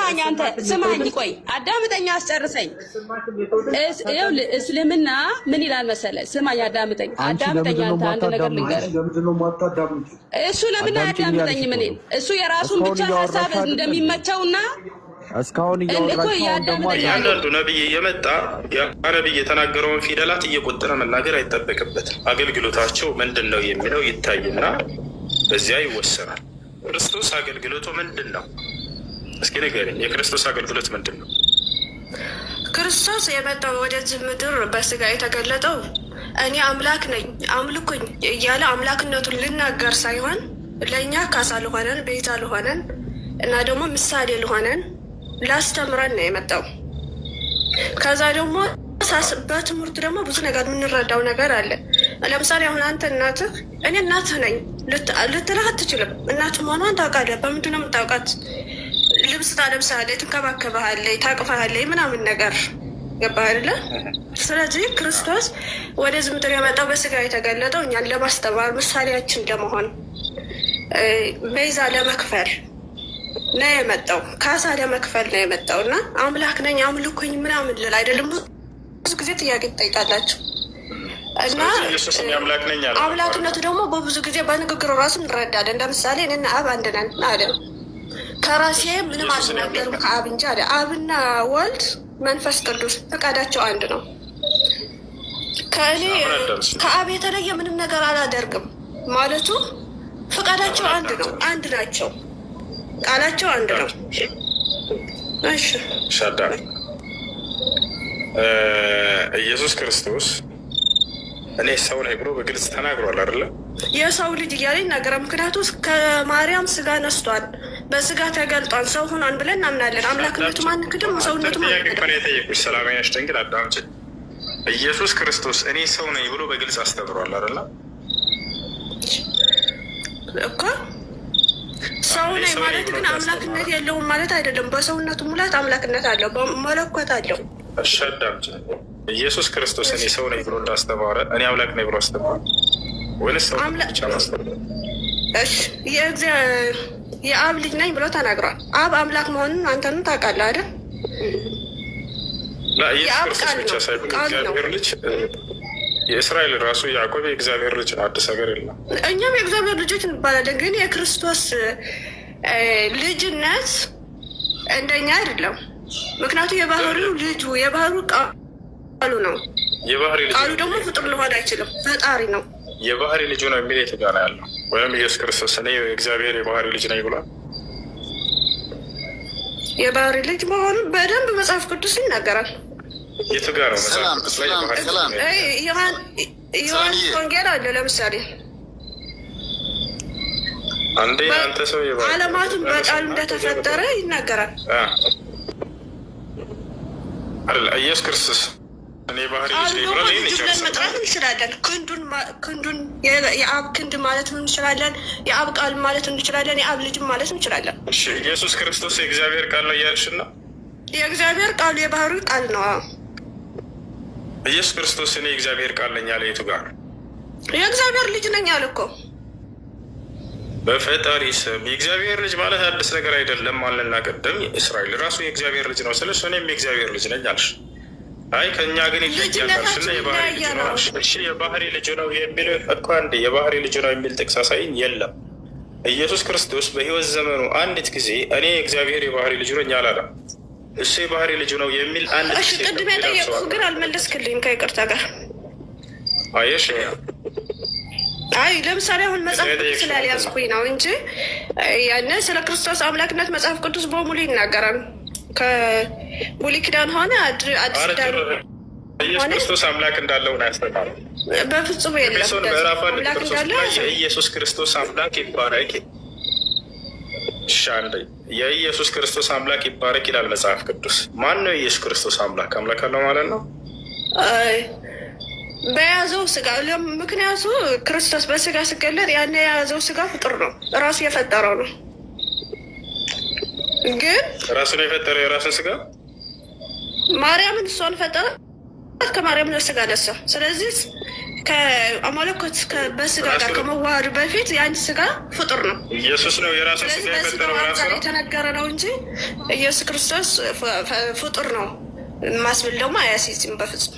ስማኝ አንተ ስማኝ፣ ቆይ አዳምጠኝ፣ አስጨርሰኝ። እስልምና ምን ይላል መሰለህ? ስማኝ፣ አዳምጠኝ አንተ አንድ ነገር ልንገርህ። እሱ ለምን አያዳምጠኝም? እኔን እሱ የራሱን ብቻ ሀሳብ እንደሚመቸውና እስካሁን እያንዳንዱ ነብይ እየመጣ ያ ነብይ የተናገረውን ፊደላት እየቆጠረ መናገር አይጠበቅበትም። አገልግሎታቸው ምንድን ነው የሚለው ይታይና በዚያ ይወሰናል። ክርስቶስ አገልግሎቱ ምንድን ነው? እስኪ ንገረኝ። የክርስቶስ አገልግሎት ምንድን ነው? ክርስቶስ የመጣው ወደዚህ ምድር በስጋ የተገለጠው እኔ አምላክ ነኝ አምልኩኝ እያለ አምላክነቱን ልናገር ሳይሆን ለእኛ ካሳ ልሆነን ቤዛ ልሆነን እና ደግሞ ምሳሌ ልሆነን ላስተምረን ነው የመጣው። ከዛ ደግሞ በትምህርት ደግሞ ብዙ ነገር የምንረዳው ነገር አለ። ለምሳሌ አሁን አንተ እናትህ እኔ እናትህ ነኝ ልትልህ አትችልም። እናትህ መሆኗን ታውቃለህ። በምንድን ነው የምታውቃት? ልብስ ታለብሳለች፣ ትንከባከባለች፣ ታቅፋለች ምናምን ነገር ገባህ አይደለ? ስለዚህ ክርስቶስ ወደዚህ ምድር የመጣው በስጋ የተገለጠው እኛን ለማስተማር ምሳሌያችን ለመሆን ቤዛ ለመክፈል ነው የመጣው። ካሳ ለመክፈል ነው የመጣው እና አምላክ ነኝ አምልኩኝ ምናምን ልል አይደለም። ብዙ ጊዜ ጥያቄ ትጠይቃላችሁ እና አምላክነቱ ደግሞ በብዙ ጊዜ በንግግሩ ራሱ እንረዳለን። ለምሳሌ እኔና አብ አንድ ነን አለ። ከራሴ ምንም አልናገርም ከአብ እንጂ አለ። አብና ወልድ መንፈስ ቅዱስ ፈቃዳቸው አንድ ነው። ከእኔ ከአብ የተለየ ምንም ነገር አላደርግም ማለቱ ፈቃዳቸው አንድ ነው። አንድ ናቸው። ቃላቸው አንድ ነው። እሺ ሻዳ ኢየሱስ ክርስቶስ እኔ ሰው ነኝ ብሎ በግልጽ ተናግሯል አይደለ? የሰው ልጅ እያለ ይናገራል። ምክንያቱም ከማርያም ስጋ ነስቷል፣ በስጋ ተገልጧል፣ ሰው ሆኗል ብለን እናምናለን። አምላክነቱ ማንክድም ሰውነቱ ማንክድም። የጠየቁሽ ሰላማዊ ነሽ ድንግል አዳምጪ። ኢየሱስ ክርስቶስ እኔ ሰው ነኝ ብሎ በግልጽ አስተምሯል አይደለ? እኮ ሰው ነኝ ማለት ግን አምላክነት የለውም ማለት አይደለም። በሰውነቱ ሙላት አምላክነት አለው፣ በመለኮት አለው። እሺ አዳምጪ። ኢየሱስ ክርስቶስ እኔ ሰው ነኝ ብሎ እንዳስተማረ እኔ አምላክ ነኝ ብሎ አስተማረ ወይስ ሰው ብቻ አስተማረ? እሺ የአብ ልጅ ነኝ ብሎ ተናግሯል። አብ አምላክ መሆኑን አንተንም ታውቃለህ አይደል? ኢየሱስ ክርስቶስ ብቻ ሳይሆን እግዚአብሔር ልጅ የእስራኤል ራሱ ያዕቆብ የእግዚአብሔር ልጅ ነው። አዲስ ነገር የለም። እኛም የእግዚአብሔር ልጆች እንባላለን። ግን የክርስቶስ ልጅነት እንደኛ አይደለም። ምክንያቱም የባህሪው ልጁ የባህሪው ቃሉ ነው። ቃሉ ደግሞ ፍጡር ሊሆን አይችልም፣ ፈጣሪ ነው። የባህሪ ልጁ ነው የሚል የት ጋር ነው ያለው? ወይም ኢየሱስ ክርስቶስ እኔ የእግዚአብሔር የባህሪ ልጅ ነኝ ብሏል? የባህሪ ልጅ መሆኑን በደንብ መጽሐፍ ቅዱስ ይናገራል። የቱ ጋር ነው መጽሐፍ ቅዱስ ላይ? ዮሐንስ ወንጌል አለ ለምሳሌ አንዴ አንተ ሰው ዓለማቱን በቃሉ እንደተፈጠረ ይናገራል አይደል? ኢየሱስ ክርስቶስ እኔ ባህሪ ልጅ ነኝ ብሎ ብለን መጥራት እንችላለን። ክንዱን የአብ ክንድ ማለት እንችላለን። የአብ ቃል ማለት እንችላለን። የአብ ልጅ ማለት እንችላለን። እሺ ኢየሱስ ክርስቶስ የእግዚአብሔር ቃል ነው እያልሽ ነው? የእግዚአብሔር ቃሉ የባህሪ ቃል ነው። ኢየሱስ ክርስቶስ እኔ የእግዚአብሔር ቃል ነኝ ያለ የቱ ጋር? የእግዚአብሔር ልጅ ነኝ አለ እኮ በፈጣሪ ስም። የእግዚአብሔር ልጅ ማለት አዲስ ነገር አይደለም አለና ቅድም እስራኤል ራሱ የእግዚአብሔር ልጅ ነው ስለሱ እኔም የእግዚአብሔር ልጅ ነኝ አልሽ። አይ ከእኛ ግን ይለያልሽና የባህሪ ልጅ ነው አልሽ። እሺ የባህሪ ልጅ ነው የሚል እኮ አንድ የባህሪ ልጅ ነው የሚል ጥቅስ አሳይኝ። የለም ኢየሱስ ክርስቶስ በሕይወት ዘመኑ አንዲት ጊዜ እኔ የእግዚአብሔር የባህሪ ልጅ ነኝ አላለም። እሱ የባህሪ ልጅ ነው የሚል አንድ እሺ ቅድም የጠየቅኩህ ግን አልመለስክልኝም ከይቅርታ ጋር። አየሽ አይ ለምሳሌ አሁን መጽሐፍ ቅዱስ ስላልያዝኩኝ ነው እንጂ ያኔ ስለ ክርስቶስ አምላክነት መጽሐፍ ቅዱስ በሙሉ ይናገራል። ከብሉይ ኪዳን ሆነ አዲስ ኪዳን ኢየሱስ ክርስቶስ አምላክ እንዳለው ነው ያስተማረው። በፍጹም የለም። አምላክ እንዳለው የኢየሱስ ክርስቶስ አምላክ ይባረክ። ሻንዴ የኢየሱስ ክርስቶስ አምላክ ይባረክ ይላል መጽሐፍ ቅዱስ። ማን ነው የኢየሱስ ክርስቶስ አምላክ? አምላክ አለው ማለት ነው በያዘው ስጋ። ምክንያቱ ክርስቶስ በስጋ ሲገለጥ ያን የያዘው ስጋ ፍጡር ነው፣ ራሱ የፈጠረው ነው። ግን ራሱን የፈጠረው የራሱን ስጋ ማርያምን እሷን ፈጠረ፣ ከማርያም ነው ስጋ ነሳ። ስለዚህ ከመለኮት በስጋ ጋር ከመዋሃዱ በፊት የአንድ ስጋ ፍጡር ነው ኢየሱስ ነው የራሱ ስጋ የፈጠረው ራሱ ነው የተነገረ ነው እንጂ ኢየሱስ ክርስቶስ ፍጡር ነው ማስብል ደግሞ አያስይዝም በፍጹም።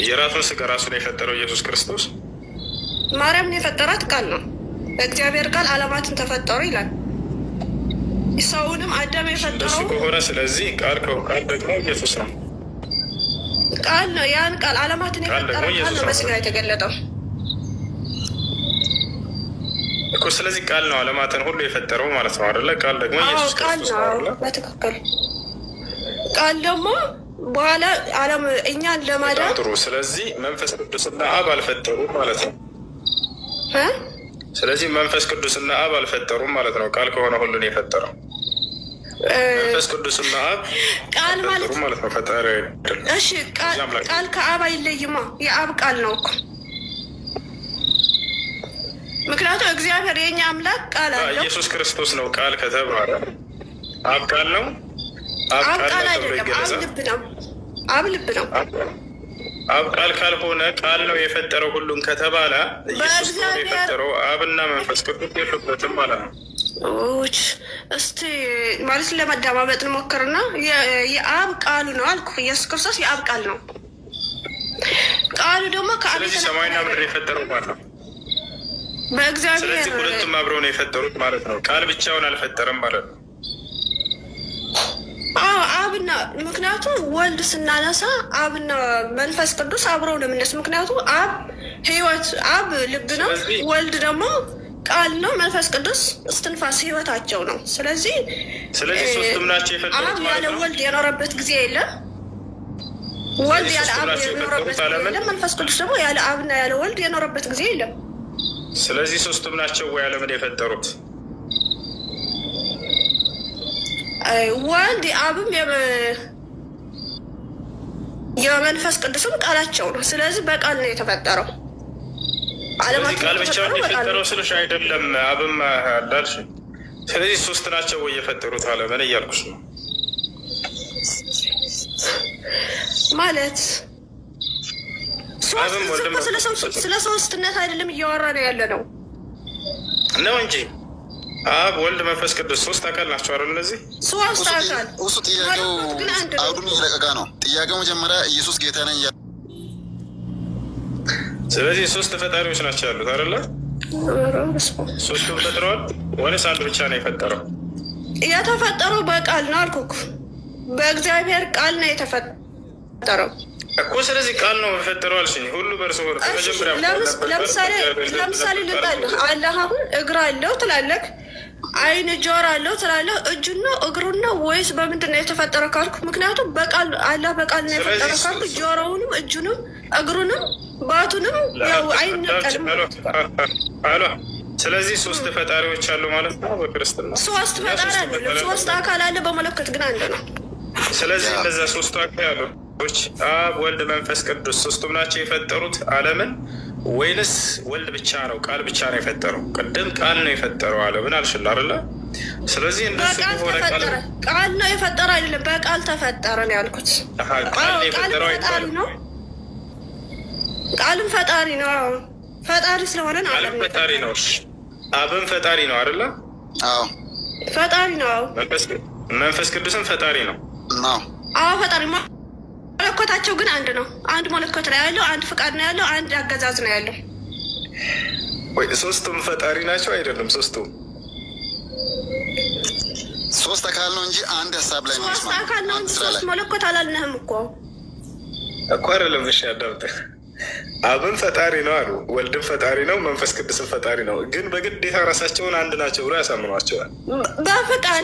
የራሱን ስጋ ራሱ ነው የፈጠረው ኢየሱስ ክርስቶስ። ማርያምን የፈጠራት ቃል ነው። እግዚአብሔር ቃል ዓለማትን ተፈጠሩ ይላል። ሰውንም አዳም የፈጠረው ከሆነ ስለዚህ ቃል ደግሞ ኢየሱስ ነው። ቃል ነው። ያን ቃል ዓለማትን የፈጠረው ቃል ነው በስጋ የተገለጠው እኮ። ስለዚህ ቃል ነው ዓለማትን ሁሉ የፈጠረው ማለት ነው አይደለ? ቃል ደግሞ ኢየሱስ ክርስቶስ ነው አይደለ? በትክክል ቃል ደግሞ በኋላ ዓለም እኛን ለማዳን ጥሩ። ስለዚህ መንፈስ ቅዱስና አብ አልፈጠሩም ማለት ነው። ስለዚህ መንፈስ ቅዱስና አብ አልፈጠሩም ማለት ነው። ቃል ከሆነ ሁሉን የፈጠረው መንፈስ ቅዱስና አብ ቃል ማለት ነው። ፈጣሪ አይደለም። እሺ ቃል ከአብ አይለይማ። የአብ ቃል ነው እኮ። ምክንያቱም እግዚአብሔር የኛ አምላክ ቃል አለው። ኢየሱስ ክርስቶስ ነው ቃል ከተባለ አብ ቃል ነው። አብ ቃል አይደለም። አብ ልብ ነው። አብ ልብ ነው። አብ ቃል ካልሆነ ቃል ነው የፈጠረው ሁሉን ከተባለ ኢየሱስ ነው የፈጠረው። አብና መንፈስ ቅዱስ የሉበትም ማለት ነው። እስቲ ማለት ለመዳማመጥ እንሞክርና የአብ ቃሉ ነው አልኩ። ኢየሱስ ክርስቶስ የአብ ቃል ነው። ቃሉ ደግሞ ከአብ ስለዚህ ሰማይና ምድር የፈጠሩት ማለት ነው በእግዚአብሔር። ስለዚህ ሁለቱም አብረው ነው የፈጠሩት ማለት ነው። ቃል ብቻውን አልፈጠረም ማለት ነው። አብና ምክንያቱም ወልድ ስናነሳ አብና መንፈስ ቅዱስ አብረው ነው የምነሱ። ምክንያቱም አብ ህይወት፣ አብ ልብ ነው። ወልድ ደግሞ ቃል ነው። መንፈስ ቅዱስ እስትንፋስ ህይወታቸው ነው። ስለዚህ ሶስቱም ናቸው የፈጠሩት አብ ያለ ወልድ የኖረበት ጊዜ የለም። ወልድ ያለ አብ የኖረበት ጊዜ የለም። መንፈስ ቅዱስ ደግሞ ያለ አብና ያለ ወልድ የኖረበት ጊዜ የለም። ስለዚህ ሶስቱም ናቸው ወይ ዓለምን የፈጠሩት? ወልድ አብም የመንፈስ ቅዱስም ቃላቸው ነው። ስለዚህ በቃል ነው የተፈጠረው። ቃል ብቻ የፈጠረው ስልሽ አይደለም አብም አላልሽ። ስለዚህ ሶስት ናቸው ወይ የፈጠሩት ዓለምን እያልኩሽ ነው ማለት። ስለ ሶስትነት አይደለም እያወራ ነው ያለ ነው እንጂ አብ ወልድ መንፈስ ቅዱስ ሶስት አካል ናቸው አይደል? እነዚህ ሶስት አካል እሱ ጥያቄው አውዱን እየለቀቀ ነው። ጥያቄው መጀመሪያ ኢየሱስ ጌታ ነኝ። ስለዚህ ሶስት ፈጣሪዎች ናቸው ያሉት አይደለ? ሶስቱም ፈጥረዋል ወይስ አንድ ብቻ ነው የፈጠረው? የተፈጠረው በቃል ነው አልኩህ። በእግዚአብሔር ቃል ነው የተፈጠረው እኮ። ስለዚህ ቃል ነው የፈጠረው አልሽኝ። ሁሉ በእርሱ ለምሳሌ ልጣለህ አላህ አሁን እግር አለው ትላለህ፣ አይን ጆሮ አለው ትላለህ። እጁን ነው እግሩን ነው ወይስ በምንድን ነው የተፈጠረው ካልኩ፣ ምክንያቱም በቃል አላህ በቃል ነው የፈጠረው ካልኩ ጆሮውንም እጁንም እግሩንም ባቱንም ያው አይነቀልም አሏ። ስለዚህ ሶስት ፈጣሪዎች አሉ ማለት ነው በክርስትና። ሶስት ፈጣሪ አለ፣ ሶስት አካል አለ፣ በመለኮት ግን አንድ ነው። ስለዚህ እነዛ ሶስቱ አካል አሉ አብ ወልድ መንፈስ ቅዱስ ሶስቱም ናቸው የፈጠሩት ዓለምን ወይንስ ወልድ ብቻ ነው ቃል ብቻ ነው የፈጠረው? ቅድም ቃል ነው የፈጠረው ዓለምን አልሽል አይደለ? ስለዚህ እንደሱ ሆነ ቃል ነው የፈጠረ አይደለም፣ በቃል ተፈጠረ ነው ያልኩት። ቃል የፈጠረው አይደለም ነው። ቃልም ፈጣሪ ነው። ፈጣሪ ስለሆነ ነው። ቃልም ፈጣሪ ነው። አብም ፈጣሪ ነው አይደለ? አዎ ፈጣሪ ነው። መንፈስ ቅዱስም ፈጣሪ ነው። አዎ ፈጣሪ መለኮታቸው ግን አንድ ነው። አንድ መለኮት ነው ያለው፣ አንድ ፍቃድ ነው ያለው፣ አንድ አገዛዝ ነው ያለው። ወይ ሶስቱም ፈጣሪ ናቸው አይደለም? ሶስት አካል ነው እንጂ አንድ ሀሳብ ላይ ነው። ሶስት አካል ነው እንጂ ሶስት መለኮት አላልንህም እኮ አይደለም። እሺ አዳምጠህ አብን ፈጣሪ ነው አሉ፣ ወልድም ፈጣሪ ነው፣ መንፈስ ቅዱስም ፈጣሪ ነው። ግን በግዴታ ራሳቸውን አንድ ናቸው ብሎ ያሳምኗቸዋል። በፍቃድ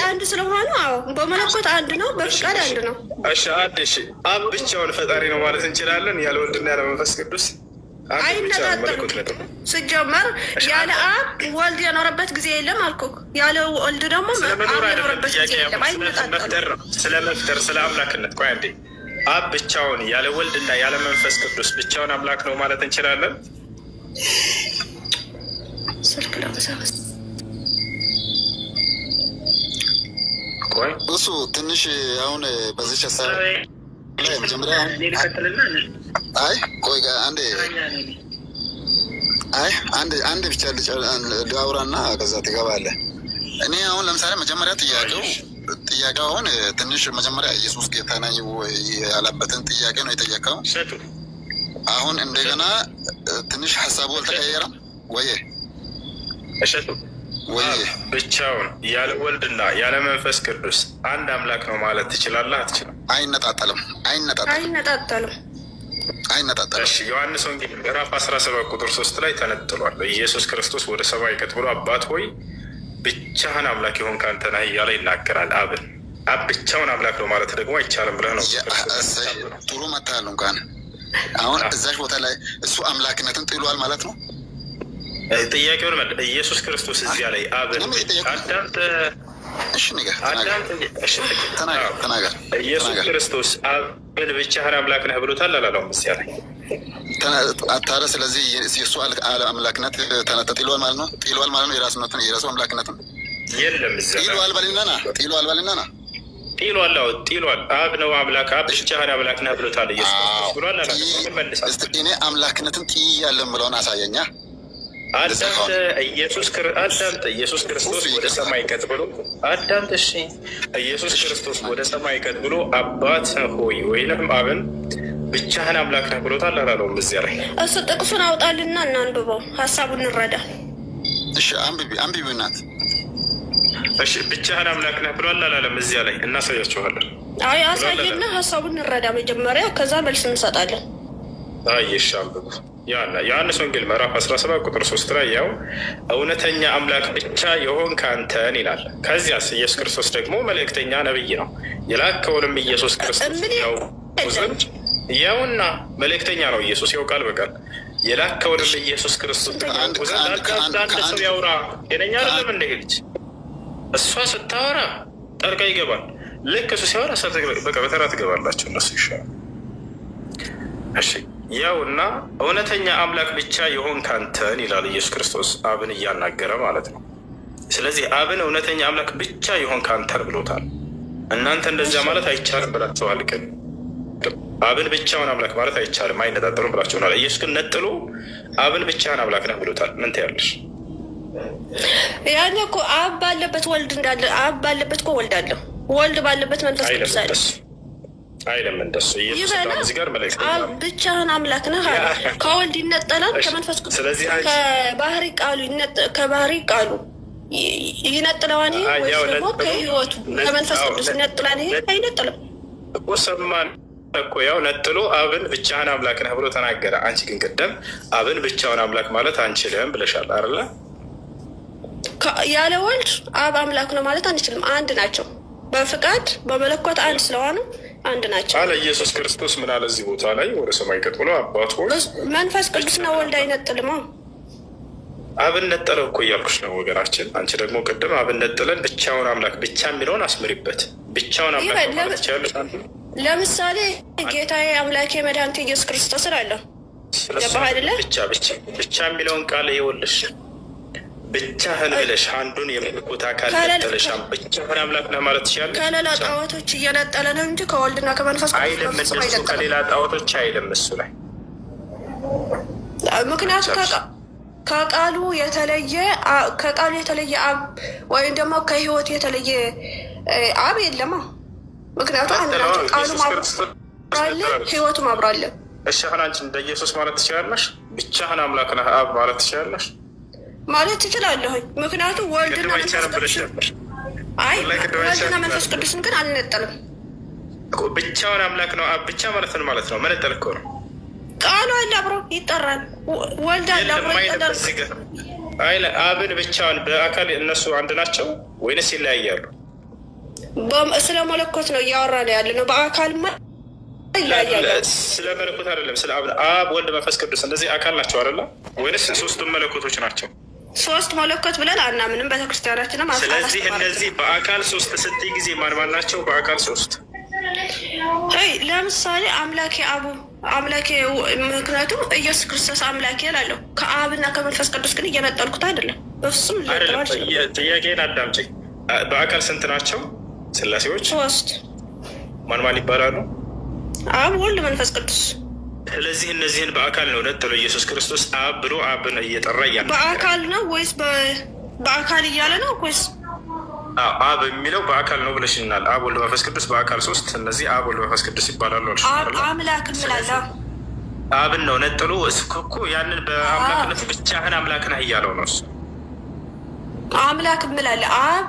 አንድ ስለሆኑ በመለኮት አንድ ነው፣ በፍቃድ አንድ ነው። እሺ አብ ብቻውን ፈጣሪ ነው ማለት እንችላለን? ያለ ወልድና ያለ መንፈስ ቅዱስ አይነጣጠሉም። ሲጀመር ያለ አብ ወልድ የኖረበት ጊዜ የለም አልኩህ። ያለ ወልድ ደግሞ አብ የኖረበት ጊዜ የለም። አይነጣጠሉም። ስለ መፍጠር ስለ አምላክነት ቆይ አንዴ አብ ብቻውን ያለ ወልድና ያለ መንፈስ ቅዱስ ብቻውን አምላክ ነው ማለት እንችላለን? እሱ ትንሽ አሁን በዚህ ሀሳብ ላይ መጀመሪያ አይ ቆይ አንዴ ብቻ ሊያውራና ከዛ ትገባለህ። እኔ አሁን ለምሳሌ መጀመሪያ ጥያቄው አሁን ትንሽ መጀመሪያ ኢየሱስ ጌታ ነኝ ወይ ያለበትን ጥያቄ ነው የጠየቀው። አሁን እንደገና ትንሽ ሀሳቡ አልተቀየረም ወይ? እሸቱ ብቻውን ያለ ወልድና ያለ መንፈስ ቅዱስ አንድ አምላክ ነው ማለት ትችላለህ? አትችልም? አይነጣጠልም። እሺ ዮሐንስ ወንጌል ምዕራፍ 17 ቁጥር 3 ላይ ተነጥሏል። ኢየሱስ ክርስቶስ ወደ ሰማይ ቀጥ ብሎ አባት ሆይ ብቻህን አምላክ የሆንክ አንተ ነህ እያለ ይናገራል። አብ ብቻውን አምላክ ነው ማለት ደግሞ አይቻልም ብለህ ነው። ጥሩ መታል እንኳን አሁን እዛች ቦታ ላይ እሱ አምላክነትን ጥሏል ማለት ነው። ጥያቄውን ኢየሱስ ክርስቶስ እዚያ ላይ አብን ተናገር። ኢየሱስ ክርስቶስ አብን ብቻህን አምላክ ነህ ብሎታል አላለውም? እዚያ ላይ ታዲያ ስለዚህ የእሱ አምላክነት ጥሏል ማለት ነው። ጥሏል ማለት ነው የራሱ አምላክነትን የለም። ጥሏል በልና ጥሏል። አብ ነው አምላክ፣ አብ ብቻህን አምላክ ነህ ብሎታል ኢየሱስ ክርስቶስ ብሏል አላለውም? እኔ አምላክነትን ጥያለሁ ብለውን አሳየኛ። ኢየሱስ ክርስቶስ ወደ ሰማይ ቀጥ ብሎ ኢየሱስ ክርስቶስ ወደ ሰማይ ቀጥ ብሎ አባት ሆይ ወይንም አብን ብቻህን አምላክ ነህ ብሎታል አላለውም? እዚያ ላይ እሱ ጥቅሱን አውጣልና እናንብበው፣ ሀሳቡን እንረዳ። እሺ አንብቢ ናት። እሺ ብቻህን አምላክ ነህ ብሏል አላለም? እዚያ ላይ እናሳያችኋለን። አይ አሳየና ሀሳቡን እንረዳ መጀመሪያ፣ ከዛ መልስ እንሰጣለን። እሺ አንብቡ። ዮሐንስ ወንጌል ምዕራፍ 17 ቁጥር 3 ላይ ያው እውነተኛ አምላክ ብቻ የሆንክ አንተን ይላል። ከዚያስ ኢየሱስ ክርስቶስ ደግሞ መልእክተኛ ነብይ ነው። የላከውንም ኢየሱስ ክርስቶስ ያውና መልእክተኛ ነው ኢየሱስ ያው ቃል በቃል የላከውንም ኢየሱስ ክርስቶስ አንድ ሰው ያውራ የነኛ አይደለም እንደ ልጅ እሷ ስታወራ ጠርቃ ይገባል። ልክ እሱ ሲያወራ በቃ በተራ ትገባላችሁ እነሱ ይሻላል። እሺ ያውና እውነተኛ አምላክ ብቻ የሆንክ አንተን ይላል ኢየሱስ ክርስቶስ አብን እያናገረ ማለት ነው። ስለዚህ አብን እውነተኛ አምላክ ብቻ የሆንክ አንተን ብሎታል። እናንተ እንደዚያ ማለት አይቻልም ብላችኋል። ግን አብን ብቻውን አምላክ ማለት አይቻልም፣ አይነጣጠሉም ብላችኋል። ኢየሱስ ግን ነጥሎ አብን ብቻህን አምላክ ነህ ብሎታል። ምን ትያለሽ? ያኔ እኮ አብ ባለበት ወልድ እንዳለ፣ አብ ባለበት እኮ ወልድ አለ፣ ወልድ ባለበት መንፈስ ቅዱስ አለ። አይደለም እንደሱ ኢየሱስ እዚህ ጋር መልእክት ብቻህን አምላክ ነህ ከወልድ ይነጠላል፣ ከመንፈስ ቅዱስ ከባህሪ ቃሉ ይነጥለዋል። ወይ ደግሞ ከህይወቱ ከመንፈስ ቅዱስ ይነጥላል። ይሄ አይነጥልም እኮ ሰማን እኮ ያው ነጥሎ አብን ብቻህን አምላክ ነህ ብሎ ተናገረ። አንቺ ግን ቅድም አብን ብቻውን አምላክ ማለት አንችልም ብለሻል አይደለ? ያለ ወልድ አብ አምላክ ነው ማለት አንችልም። አንድ ናቸው በፍቃድ በመለኮት አንድ ስለሆኑ አንድ ናቸው አለ ኢየሱስ ክርስቶስ። ምን አለ እዚህ ቦታ ላይ ወደ ሰማይ ቀጥ ብሎ አባት ሆይ መንፈስ ቅዱስና ወልድ አይነጥልም። አብን ነጠለው እኮ እያልኩሽ ነው ወገናችን። አንቺ ደግሞ ቅድም አብን ነጥለን ብቻውን አምላክ ብቻ የሚለውን አስምሪበት። ብቻውን አምላክ ማለት ይቻላል። ለምሳሌ ጌታዬ አምላኬ መድኃኒቴ ኢየሱስ ክርስቶስ አለ ብቻ የሚለውን ቃል ይኸውልሽ ብቻህን ብለሽ አንዱን የመለኮት አካል ነጠለሽ ብቻህን አምላክ ነህ ማለት ትችላለሽ። ከሌላ ጣዖቶች እየነጠለ ነው እንጂ ከወልድና ከመንፈስ አይልም። እንደሱ ከሌላ ጣዖቶች አይልም እሱ ላይ ምክንያቱም ከቃሉ የተለየ አብ ወይም ደግሞ ከህይወት የተለየ አብ የለማ። ምክንያቱም አንድ ናቸው። ቃሉ ማብራለ ህይወቱ ማብራለ። እሺ አሁን አንቺ እንደ ኢየሱስ ማለት ትችላለሽ? ብቻህን አምላክ ነህ አብ ማለት ትችላለሽ? ማለት ትችላለሁኝ። ምክንያቱም ወልድና መንፈስ ቅዱስን ግን አንነጠልም። ብቻውን አምላክ ነው አብ ብቻ ማለት ነው ማለት ነው። መነጠል እኮ ነው። ቃሉ አለ አብሮ ይጠራል። ወልድ አለ አብሮ ይጠራል። አብን ብቻውን በአካል እነሱ አንድ ናቸው ወይንስ ይለያያሉ? ስለ መለኮት ነው እያወራን ያለ ነው። በአካልማ ይለያያሉ። ስለ መለኮት አይደለም። ስለ አብ ወልድ መንፈስ ቅዱስ እንደዚህ አካል ናቸው አይደለ? ወይንስ ሶስቱም መለኮቶች ናቸው? ሶስት መለኮት ብለን አናምንም ቤተክርስቲያናችንም። ስለዚህ እነዚህ በአካል ሶስት ስትይ ጊዜ ማን ማን ናቸው? በአካል ሶስት ለምሳሌ አምላኬ አቡ አምላኬ፣ ምክንያቱም ኢየሱስ ክርስቶስ አምላኬ እላለሁ። ከአብና ከመንፈስ ቅዱስ ግን እየነጠልኩት አይደለም። እሱም ጥያቄን አዳምጪኝ። በአካል ስንት ናቸው ስላሴዎች? ሶስት። ማን ማን ይባላሉ? አብ ወልድ መንፈስ ቅዱስ። ስለዚህ እነዚህን በአካል ነው ነጥሎ ኢየሱስ ክርስቶስ አብ ብሎ አብን እየጠራ እያለ በአካል ነው ወይስ በአካል እያለ ነው ወይስ አብ የሚለው በአካል ነው ብለሽናል። አብ ወልድ መንፈስ ቅዱስ በአካል ሶስት፣ እነዚህ አብ ወልድ መንፈስ ቅዱስ ይባላሉ። አምላክ እንላለን። አብን ነው ነጥሎ እኮ ያንን በአምላክነት ብቻህን አምላክ ነህ እያለው ነው እሱ አምላክ እንላለን። አብ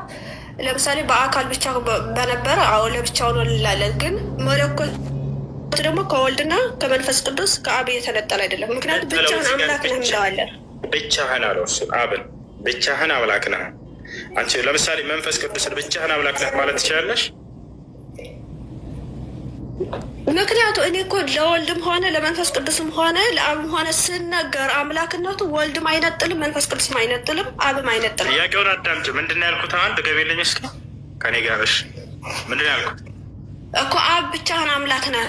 ለምሳሌ በአካል ብቻ በነበረ ለብቻው ነው እንላለን። ግን መለኮት ደግሞ ከወልድና ከመንፈስ ቅዱስ ከአብ የተነጠለ አይደለም። ምክንያቱም ብቻህን አምላክ ነህ እንለዋለን። ብቻህን አለው እሱ አብን ብቻህን አምላክ ነህ። አንቺ ለምሳሌ መንፈስ ቅዱስን ብቻህን አምላክ ነህ ማለት ትችላለሽ? ምክንያቱ እኔ እኮ ለወልድም ሆነ ለመንፈስ ቅዱስም ሆነ ለአብም ሆነ ስነገር አምላክነቱ ወልድም አይነጥልም፣ መንፈስ ቅዱስም አይነጥልም፣ አብም አይነጥልም። ጥያቄውን አዳምጪ። ምንድን ነው ያልኩት? አንድ ገቤለኝ እስኪ ከኔ ጋር እሺ። ምንድን ነው ያልኩት እኮ? አብ ብቻህን አምላክ ነህ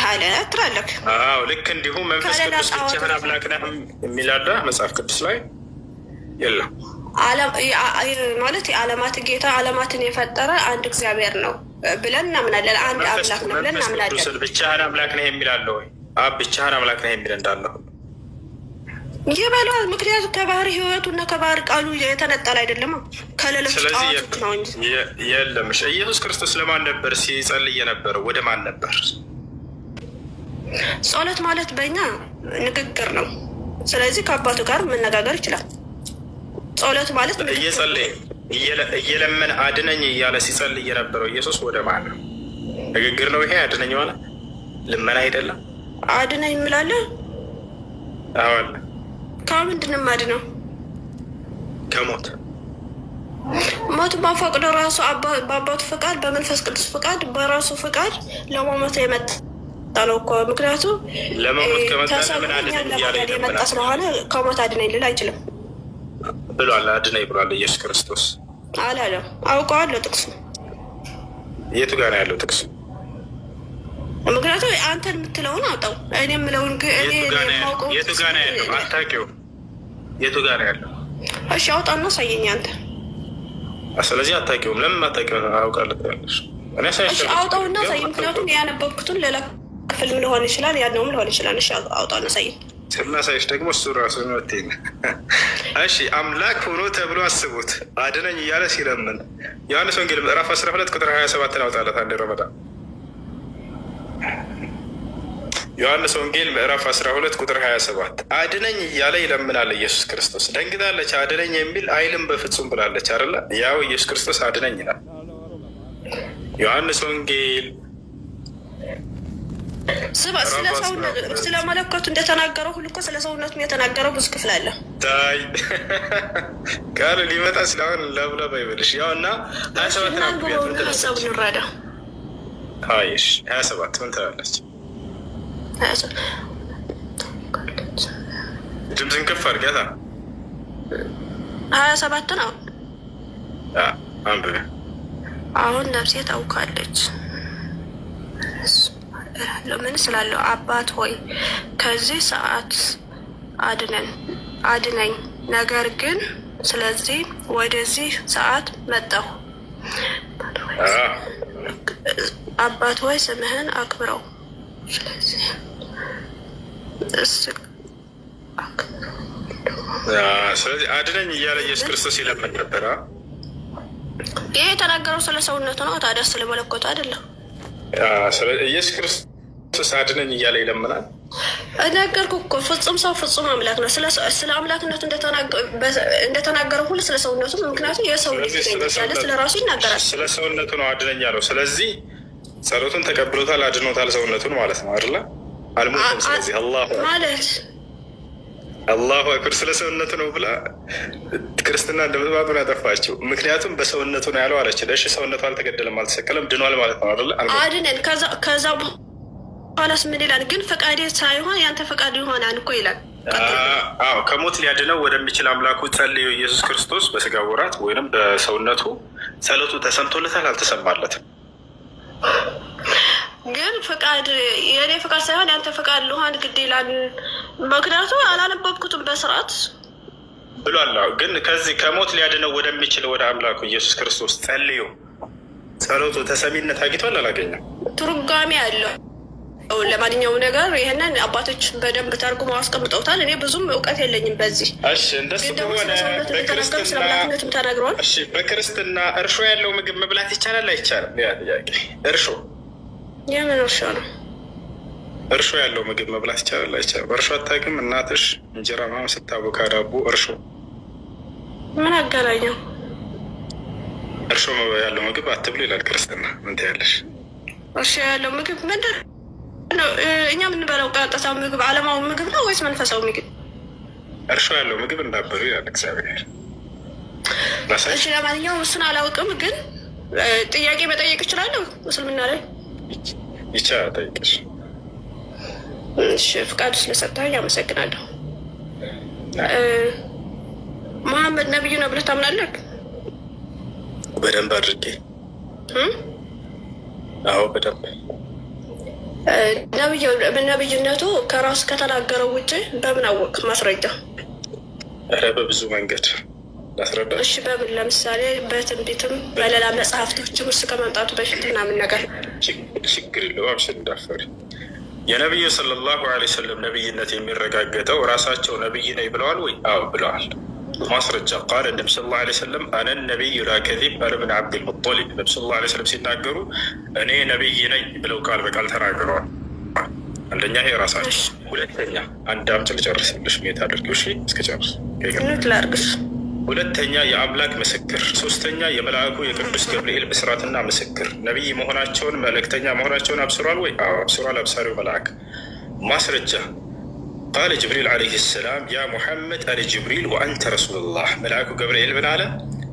አለ ትላለህ። አዎ ልክ እንዲሁ መንፈስ ቅዱስ ብቻህን አምላክ ነህ የሚላለ መጽሐፍ ቅዱስ ላይ የለም። ማለት የዓለማት ጌታ ዓለማትን የፈጠረ አንድ እግዚአብሔር ነው ብለን እናምናለን። አንድ አምላክ ነው ብለን እናምናለን። ብቻህን አምላክ ነህ የሚላለ ወይ አብ ብቻህን አምላክ ነህ የሚል እንዳለሁ ይበለዋል። ምክንያቱም ከባህሪ ህይወቱ እና ከባህሪ ቃሉ የተነጠለ አይደለም፣ ከሌሎች ጣዖቶች ነው እንጂ የለም። ኢየሱስ ክርስቶስ ለማን ነበር ሲጸልይ የነበረው? ወደ ማን ነበር? ጸሎት ማለት በእኛ ንግግር ነው። ስለዚህ ከአባቱ ጋር መነጋገር ይችላል። ጸሎት ማለት እየጸለየ እየለመነ አድነኝ እያለ ሲጸልይ የነበረው ኢየሱስ ወደ ማን ነው? ንግግር ነው ይሄ። አድነኝ ማለት ልመና አይደለም። አድነኝ የምላለ አሁን ከምንድን ነው የማድነው? ከሞት ሞት ማፈቅዶ ራሱ በአባቱ ፍቃድ፣ በመንፈስ ቅዱስ ፍቃድ፣ በራሱ ፍቃድ ለመሞት የመጣ ነው እኮ። ምክንያቱም ለመሞት ከመጣ ምን አድነኝ እያለ የመጣ ስለሆነ ከሞት አድነኝ ልል አይችልም ብሏል። አድነኝ ብሏል ኢየሱስ ክርስቶስ አላለም። አውቀዋለሁ ጥቅሱ የቱ ጋር ነው ያለው ጥቅሱ? ምክንያቱም አንተን የምትለውን አውጣው፣ እኔ የምለውን የቱ ጋር ነው ያለው? አታውቂውም? የቱ ጋር ነው ያለው? እሺ አውጣና ሳየኝ አንተ። ስለዚህ አታውቂውም። ለምን አታውቂውም? አውቃለሁ ያለሽ እሺ አውጣውና ሳየኝ። ምክንያቱም ያነበብኩትን ሌላ ክፍል ሊሆን ይችላል፣ ያለውም ሊሆን ይችላል። እሺ አውጣውና ሳየኝ። ስናሳይሽ ደግሞ እሱ ራሱ ነው። እሺ አምላክ ሆኖ ተብሎ አስቡት አድነኝ እያለ ሲለምን ዮሐንስ ወንጌል ምዕራፍ 12 ቁጥር 27 አውጣለት አንድ ረመዳን። ዮሐንስ ወንጌል ምዕራፍ 12 ቁጥር 27 አድነኝ እያለ ይለምናል ኢየሱስ ክርስቶስ። ደንግጣለች። አድነኝ የሚል አይልም በፍጹም ብላለች አይደለ? ያው ኢየሱስ ክርስቶስ አድነኝ ይላል። ዮሐንስ ወንጌል ስለ መለኮቱ እንደተናገረው ሁሉ እኮ ስለ ሰውነቱ የተናገረው ብዙ ክፍል አለ። ታይ ቃል ሊመጣ ስለአሁን ለብለብ አይበልሽ። ያው እና 27 ሀሳቡ እንረዳ። አይሽ 27 ምን ትላለች? ድምፅን ከፍ አድርጊያታ። 27 ነው አንብቤ። አሁን ነፍሴ ታውካለች ለምን ስላለው አባት ሆይ ከዚህ ሰዓት አድነኝ። ነገር ግን ስለዚህ ወደዚህ ሰዓት መጣሁ። አባት ሆይ ስምህን አክብረው። ስለዚህ አድነኝ እያለ ኢየሱስ ክርስቶስ ይለምን ነበር። ይሄ የተናገረው ስለ ሰውነቱ ነው። ታዲያ ስለ መለኮቱ አይደለም። ኢየሱስ ክርስቶስ አድነኝ እያለ ይለምናል። ነገርኩህ እኮ ፍጹም ሰው ፍጹም አምላክ ነው። ስለ አምላክነቱ እንደተናገረው ሁሉ ስለ ሰውነቱ፣ ምክንያቱም የሰው ልጅ ያለ ስለ ራሱ ይናገራል። ስለ ሰውነቱ ነው አድነኝ ያለው። ስለዚህ ጸሎቱን ተቀብሎታል፣ አድኖታል ሰውነቱን ማለት ነው አይደለ? አልሞትም። ስለዚህ አላሁ አክበር ስለ ሰውነቱ ነው ብላ ክርስትና እንደምትባጡን ያጠፋችው። ምክንያቱም በሰውነቱ ነው ያለው አለች። እሺ ሰውነቱ አልተገደለም፣ አልተሰቀለም፣ ድኗል ማለት ነው አይደለ? አድነን ከዛ በኋላስ ምን ይላል? ግን ፈቃዴ ሳይሆን ያንተ ፈቃድ ይሆናል እኮ ይላል። አዎ ከሞት ሊያድነው ወደሚችል አምላኩ ጸልዮ ኢየሱስ ክርስቶስ በስጋ ወራት ወይም በሰውነቱ ጸሎቱ ተሰምቶለታል፣ አልተሰማለትም። ግን ፈቃድ የኔ ፈቃድ ሳይሆን ያንተ ፈቃድ ልሆን ግድ ይላል። ምክንያቱም አላነበብኩትም በስርዓት ብሏል። ግን ከዚህ ከሞት ሊያድነው ወደሚችል ወደ አምላኩ ኢየሱስ ክርስቶስ ጸልዮ ጸሎቱ ተሰሚነት አግኝቷል አላገኘም? ትርጓሜ አለው። ለማንኛውም ነገር ይሄንን አባቶች በደንብ ተርጉመው አስቀምጠውታል። እኔ ብዙም እውቀት የለኝም በዚህ። እሺ እንደሱ ከሆነ በክርስትና እርሾ ያለው ምግብ መብላት ይቻላል አይቻልም? ያ ጥያቄ። እርሾ የምን እርሾ ነው? እርሾ ያለው ምግብ መብላት ይቻላል አይቻልም? እርሾ አታውቅም? እናትሽ እንጀራ ምናምን ስታቦካ ዳቦ እርሾ ምን አገናኘው? እርሾ ያለው ምግብ አትብሉ ይላል ክርስትና። ምን ትያለሽ? እርሾ ያለው ምግብ ምንድን ነው? እኛ የምንበላው ቀጥታ ምግብ ዓለማዊ ምግብ ነው ወይስ መንፈሳዊ ምግብ? እርሾ ያለው ምግብ እንዳበሉ ይላል እግዚአብሔር። እሺ ለማንኛውም እሱን አላውቅም፣ ግን ጥያቄ መጠየቅ እችላለሁ? እስልምና ላይ ይቻላል ጠይቅሽ። እሺ ፍቃዱ ስለሰጠኸኝ አመሰግናለሁ። መሐመድ ነብዩ ነው ብለህ ታምናለህ? በደንብ አድርጌ። አዎ በደንብ። ነብይነቱ ከራሱ ከተናገረው ውጭ በምን አወቅ? ማስረጃ? ኧረ በብዙ መንገድ ላስረዳ። እሺ በምን? ለምሳሌ በትንቢትም በሌላ መጽሐፍቶችም ውስጥ ከመምጣቱ በፊት ምናምን ነገር። ችግር የለውም አብሽር እንዳፈሪ። የነቢዩ ሰለላሁ ዐለይሂ ወሰለም ነብይነት የሚረጋገጠው ራሳቸው ነብይ ነኝ ብለዋል ወይ? አዎ ብለዋል። ማስረጃ ቃል ነቢ ስ ላ ሰለም አነ ነቢዩ ላ ከዚብ አነ ብን ዓብድልሙጠሊብ ነቢ ስ ላ ሰለም ሲናገሩ እኔ ነቢይ ነኝ ብለው ቃል በቃል ተናግረዋል። አንደኛ ይሄ ራሳቸው። ሁለተኛ አንድ አምጭ ልጨርስልሽ ሜት አድርጊው እሺ እስከጨርስ ላርግሽ። ሁለተኛ የአምላክ ምስክር። ሶስተኛ የመልአኩ የቅዱስ ገብርኤል ብስራትና ምስክር ነቢይ መሆናቸውን መልእክተኛ መሆናቸውን አብስሯል ወይ? አዎ አብስሯል። አብሳሪው መልአክ። ማስረጃ ቃለ ጅብሪል ዓለይህ ሰላም ያ ሙሐመድ አነ ጅብሪል ወአንተ ረሱሉላህ። መልአኩ ገብርኤል ምን አለ?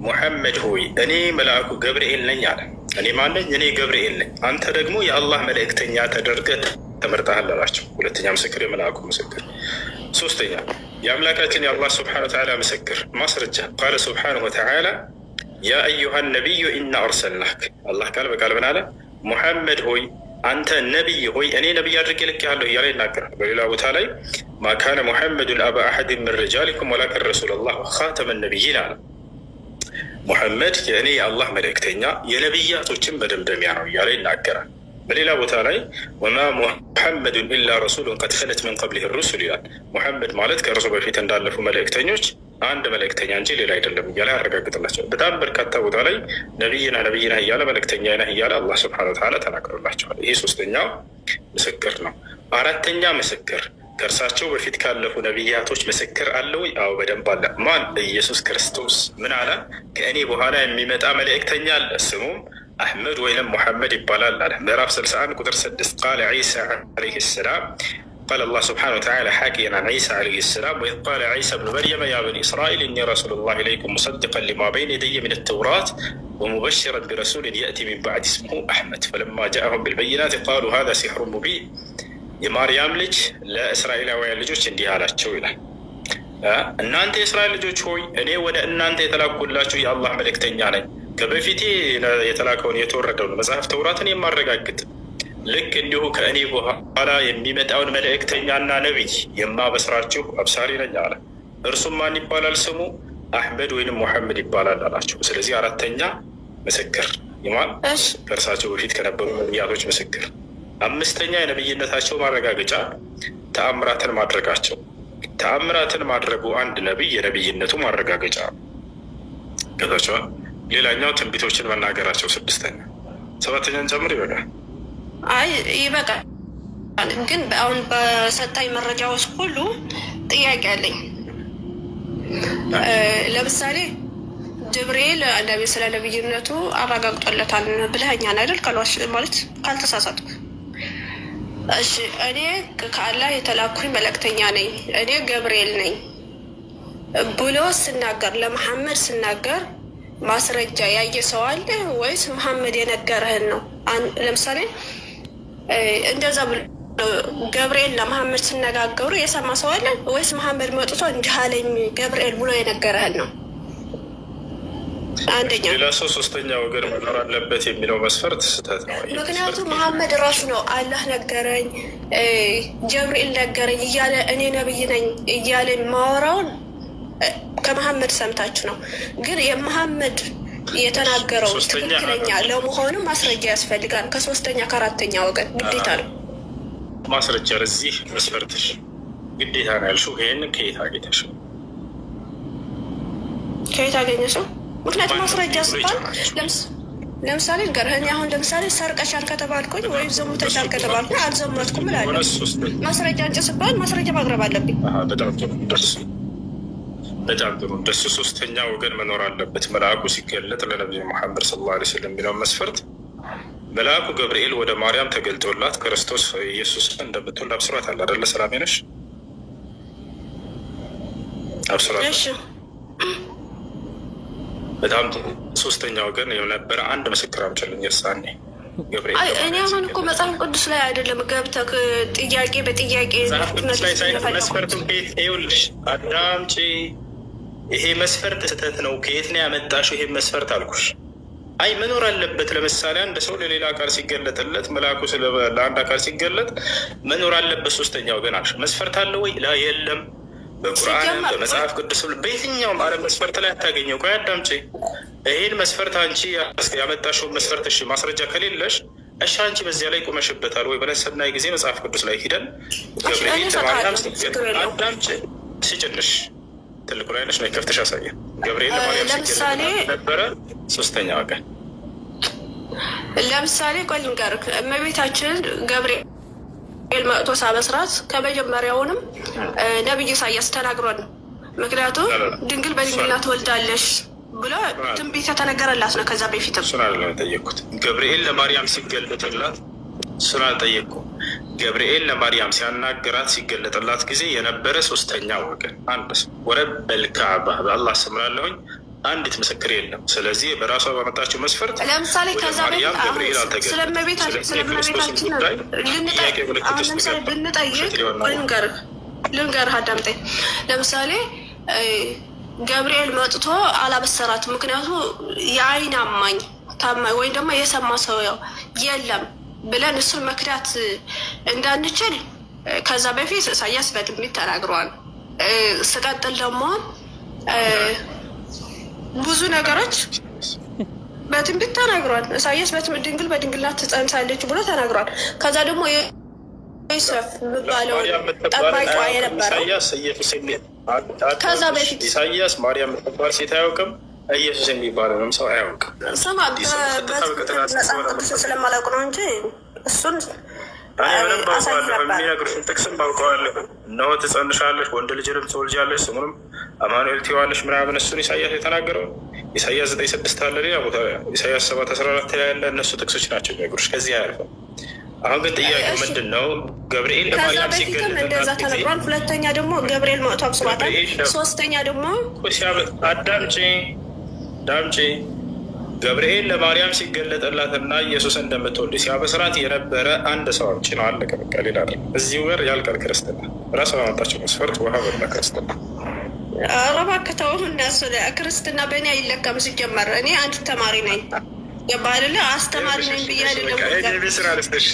ሙሐመድ ሆይ እኔ መልአኩ ገብርኤል ነኝ አለ። እኔ ማነኝ? እኔ ገብርኤል ነኝ። አንተ ደግሞ የአላህ መልእክተኛ ተደርገህ ተመርጠሃል አላቸው። ሁለተኛ ምስክር የመልአኩ ምስክር። ሶስተኛ የአምላካችን የአላህ ስብሓነ ወተዓላ ምስክር። ማስረጃ ቃለ ስብሓነሁ ወተዓላ ያ አዩሃ ነቢዩ ኢና አርሰልናክ። አላህ ቃል በቃል ምን አለ? ሙሐመድ ሆይ አንተ ነቢይ ሆይ እኔ ነቢይ አድርጌ ልኬሃለሁ እያለ ይናገራል። በሌላ ቦታ ላይ ማካነ ሙሐመዱን አባ አሐድን ምን ሪጃሊኩም ወላኪን ረሱለላህ ወኻተመ ነቢይን አለ። ሙሐመድ የእኔ የአላህ መልእክተኛ የነቢያቶችን መደምደሚያ ነው እያለ ይናገራል። በሌላ ቦታ ላይ ወማ ሙሐመዱን ኢላ ረሱሉን ቀድ ኸለት ምን ቀብሊህ ሩሱል ይላል። ሙሐመድ ማለት ከእርሱ በፊት እንዳለፉ መልእክተኞች አንድ መልእክተኛ እንጂ ሌላ አይደለም እያለ ያረጋግጥላቸው። በጣም በርካታ ቦታ ላይ ነቢይና ነቢይና እያለ መልእክተኛ ነህ እያለ አላህ ስብሐነሁ ወተዓላ ተናግሮላቸዋል። ይሄ ሶስተኛው ምስክር ነው። አራተኛ ምስክር ከእርሳቸው በፊት ካለፉ ነቢያቶች ምስክር አለ ወይ? አዎ በደንብ አለ። ማን? ኢየሱስ ክርስቶስ ምን አለ? ከእኔ በኋላ የሚመጣ መልእክተኛ አለ፣ ስሙም አሕመድ ወይም ሙሐመድ ይባላል አለ። ምዕራፍ 61 ቁጥር 6 ቃለ ዒሳ ዓለይሂ ሰላም قال الله سبحانه وتعالى حاكيا عن عيسى عليه السلام وإذ قال عيسى ابن مريم يا بني إسرائيل إني رسول الله إليكم مصدقا لما بين يدي من التوراة ومبشرا برسول يأتي من بعد اسمه أحمد فلما جاءهم بالبينات قالوا هذا سحر مبين የማርያም ልጅ ለእስራኤላውያን ልጆች እንዲህ አላቸው ይላል። እናንተ የእስራኤል ልጆች ሆይ እኔ ወደ እናንተ የተላኩላችሁ የአላህ መልእክተኛ ነኝ። ከበፊቴ የተላከውን የተወረደውን መጽሐፍ ተውራትን የማረጋግጥ ልክ እንዲሁ ከእኔ በኋላ የሚመጣውን መልእክተኛና ነቢይ የማበስራችሁ አብሳሪ ነኝ አለ። እርሱም ማን ይባላል? ስሙ አሕመድ ወይንም ሙሐመድ ይባላል አላቸው። ስለዚህ አራተኛ ምስክር ይማል ከእርሳቸው በፊት ከነበሩ ነቢያቶች ምስክር። አምስተኛ የነቢይነታቸው ማረጋገጫ ተአምራትን ማድረጋቸው። ተአምራትን ማድረጉ አንድ ነቢይ የነቢይነቱ ማረጋገጫ ገዛቸዋል። ሌላኛው ትንቢቶችን መናገራቸው ስድስተኛ። ሰባተኛን ጨምር ይበቃል። አይ ይበቃል። ግን አሁን በሰጣኝ መረጃዎች ሁሉ ጥያቄ አለኝ። ለምሳሌ ጅብሪል ስለ ነቢይነቱ አረጋግጦለታል ብለኸኛል አይደል? ካልዋሽ ማለት ካልተሳሳትኩ። እሺ እኔ ከአላህ የተላኩኝ መልእክተኛ ነኝ፣ እኔ ገብርኤል ነኝ ብሎ ስናገር ለመሐመድ ስናገር ማስረጃ ያየ ሰው አለ ወይስ መሐመድ የነገረህን ነው? ለምሳሌ እንደዛ ብሎ ገብርኤል ለመሐመድ ሲነጋገሩ የሰማ ሰው አለ ወይስ መሐመድ መጥቶ እንዲህ አለኝ ገብርኤል ብሎ የነገረህን ነው? አንደኛ ሌላ ሰው ሶስተኛ ወገን መኖር አለበት የሚለው መስፈርት ስህተት ነው። ምክንያቱም መሐመድ ራሱ ነው አላህ ነገረኝ ጀብሪኤል ነገረኝ እያለ እኔ ነብይ ነኝ እያለ ማወራውን ከመሐመድ ሰምታችሁ ነው። ግን የመሐመድ የተናገረው ትክክለኛ ለመሆኑ ማስረጃ ያስፈልጋል። ከሶስተኛ ከአራተኛ ወገን ግዴታ ነው። ማስረጃ ለዚህ መስፈርትሽ ግዴታ ነው ያልሽው ይሄን ከየት አገኘሽ? ከየት አገኘሽው? ምክንያቱም ማስረጃ ሲባል ለምሳሌ ንገርህ። አሁን ለምሳሌ ሰርቀሻል ከተባልኩኝ ወይም ዘሙተሻል ከተባልኩኝ አልዘመትኩም እላለሁ። ማስረጃ አንጭ ሲባል ማስረጃ ማቅረብ አለብኝ። በጣም ጥሩ። እንደሱ ሶስተኛ ወገን መኖር አለበት። መልአኩ ሲገለጥ ለነቢዩ መሐመድ ሰለላሁ ዐለይሂ ወሰለም የሚለውን መስፈርት መልአኩ ገብርኤል ወደ ማርያም ተገልጦላት ክርስቶስ ኢየሱስ እንደምትወልድ አብስሯት አለ አይደለ? ሰላም ነሽ? አብስሯት። በጣም ሶስተኛ ወገን የነበረ አንድ ምስክር አምጪልኝ። የሳኔ ገብርኤል እኔ አሁን እኮ መጽሐፍ ቅዱስ ላይ አይደለም ገብተህ ጥያቄ በጥያቄ መስፈርቱን ከየት ይኸውልሽ፣ አዳምጪ። ይሄ መስፈርት ስህተት ነው። ከየት ነው ያመጣሽው ይሄ መስፈርት አልኩሽ። አይ መኖር አለበት። ለምሳሌ አንድ ሰው ለሌላ አካል ሲገለጥለት መልአኩ ለአንድ አካል ሲገለጥ መኖር አለበት ሶስተኛ ወገን አልሽ። መስፈርት አለ ወይ? ላ የለም። በቁርአንም በመጽሐፍ ቅዱስ በየትኛውም ዓለም መስፈርት ላይ አታገኘው። ቆይ አዳምጪ። ይህን መስፈርት አንቺ ያመጣሽውን መስፈርት እሺ ማስረጃ ከሌለሽ እሺ አንቺ በዚያ ላይ ቆመሽበታል ወይ ብለን ስናይ ጊዜ መጽሐፍ ቅዱስ ላይ ሂደን ገብርኤል ለማርያም ሲገለጥ አዳምጪ ሲጭንሽ ትልቁ ላይ ነሽ ነው ከፍተሽ አሳየ። ገብርኤል ለማርያም ሲገለጥ ነበረ ሶስተኛ ወገን። ለምሳሌ ቆይ ልንገርህ፣ እመቤታችን ገብርኤል መጥቶ ሳበስራት ከመጀመሪያውንም ነቢዩ ኢሳያስ ተናግሯል። ምክንያቱም ድንግል በድንግልና ትወልዳለሽ ብሎ ትንቢት የተነገረላት ነው። ከዛ በፊትም እሱን አይደለም የጠየቅኩት። ገብርኤል ለማርያም ሲገለጥላት እሱን አልጠየቅኩም። ገብርኤል ለማርያም ሲያናገራት ሲገለጥላት ጊዜ የነበረ ሶስተኛ ወገን አንድ ሰው ወረበል ካዕባ በአላህ ስምላለሁኝ አንዲት ምስክር የለም። ስለዚህ በራሷ ባመጣችው መስፈርት ለምሳሌ ከዛ ስለመቤታችን ብንጠይቅ ልንገርህ አዳምጠኝ። ለምሳሌ ገብርኤል መጥቶ አላበሰራትም። ምክንያቱ የአይን አማኝ ታማኝ ወይም ደግሞ የሰማ ሰው የለም ብለን እሱን መክዳት እንዳንችል ከዛ በፊት ኢሳያስ በትንቢት ተናግሯል። ስቀጥል ደግሞ ብዙ ነገሮች በትንቢት ተናግሯል። ኢሳያስ ድንግል በድንግልና ትጸንሳለች ብሎ ተናግሯል። ከዛ ደግሞ ዮሴፍ የሚባለው ጠባቂዋ የነበረው ከዛ በፊት ኢሳያስ ማርያም የምትባል ሴት አያውቅም። ኢየሱስ የሚባለውንም ሰው አያውቅም። ስማ መጽሐፍ ቅዱስ ስለማላውቅ ነው እንጂ እሱን የሚነግሩሽን ጥቅስም ባውቀዋለሁ። እነሆ ትጸንሻለሽ፣ ወንድ ልጅንም ትወልጃለሽ፣ ስሙንም አማኑኤል ትይዋለሽ ምናምን እሱን ኢሳያስ የተናገረው ኢሳያስ 9:6 አለ። ሌላ ቦታ ኢሳያስ 7:14 ላይ ያለ እነሱ ጥቅሶች ናቸው የሚነግሩሽ። ከዚህ አያልፍም። አሁን ግን ጥያቄው ምንድን ነው? ገብርኤል ለማርያም ሲገለጥ እንደዛ ተነግሯል። ሁለተኛ ደግሞ ገብርኤል መጥቶ አብስሯታል። ሶስተኛ ደግሞ ዳምጪ ገብርኤል ለማርያም ሲገለጥላትና ኢየሱስ እንደምትወልድ ሲያበስራት የነበረ አንድ ሰው አምጪ ነው። አለቀ በቃ። ሌላ አይደለም። እዚሁ ጋር ያልቃል ክርስትና። ራሷ ባመጣችው መስፈርት ውሃ በላ ክርስትና። ኧረ እባክህ ተው። እነሱ ክርስትና በእኔ አይለካም። ሲጀመር እኔ አንድ ተማሪ ነኝ። ገባህ አይደለ? አስተማሪ ነኝ ብዬ አይደለም። ቤት ስራ ልስጥሽ።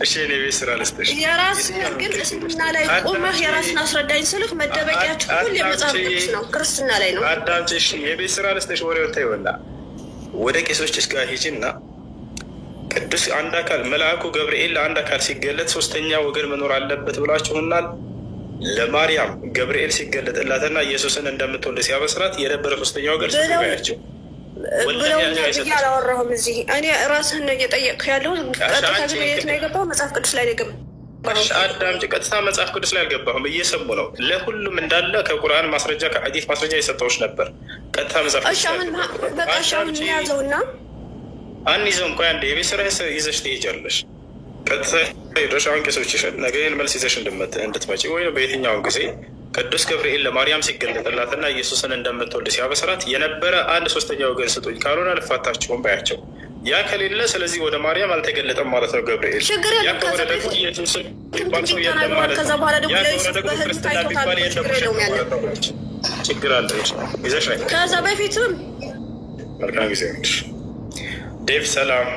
እሺ እኔ ቤት ስራ ልስጥሽ። የራስህን ግን እስልምና ላይ ቆመህ የራስን አስረዳኝ ስልህ መደበቂያችሁ ሁሉ የመጽሐፍ ቅዱስ ነው፣ ክርስትና ላይ ነው። አዳምጪ። እሺ የቤት ስራ ልስጥሽ። ወሬውን ተይውና ወደ ቄሶችሽ ጋር ሂጂና ቅዱስ አንድ አካል መልአኩ ገብርኤል ለአንድ አካል ሲገለጥ ሶስተኛ ወገን መኖር አለበት ብላችሁናል። ለማርያም ገብርኤል ሲገለጥላትና ኢየሱስን እንደምትወልድ ሲያበስራት የነበረ ሶስተኛ ወገን ስያቸው ብለውኛ ብዬ አላወራሁም። እዚህ እኔ ራስህን ነው እየጠየቅኩ ያለሁ። ቀጥታ ግን የት ነው የገባው? መጽሐፍ ቅዱስ ላይ ነው የገባው። አዳምጪ። ቀጥታ መጽሐፍ ቅዱስ ላይ አልገባሁም። እየሰሙ ነው። ለሁሉም እንዳለ ከቁርአን ማስረጃ ከሐዲስ ማስረጃ የሰጠዎች ነበር። ቀጥታ መጽሐፍ ቅዱስ ላይ ያዘውና አንይዘውም። ቆይ አንዴ የቤት ስራ ይዘሽ ትሄጃለሽ። ቀጥታ ሄደሽ አሁን ቄሶች ይሻል ነገ ይህን መልስ ይዘሽ እንድትመጪ ወይ በየትኛውን ጊዜ ቅዱስ ገብርኤል ለማርያም ሲገለጥላትና ኢየሱስን እንደምትወልድ ሲያበስራት የነበረ አንድ ሶስተኛ ወገን ስጡኝ፣ ካልሆነ አልፋታችሁም ባያቸው። ያ ከሌለ ስለዚህ ወደ ማርያም አልተገለጠም ማለት ነው ገብርኤል። ያ ከሆነ ደግሞ ኢየሱስ የሚባል ሰው የለም ማለት ነው። ያ ከሆነ ደግሞ ክርስትና የሚባል የለም። ችግር አለ ይዘሽ ከዛ በፊትም መልካም ጊዜ ዴቭ ሰላም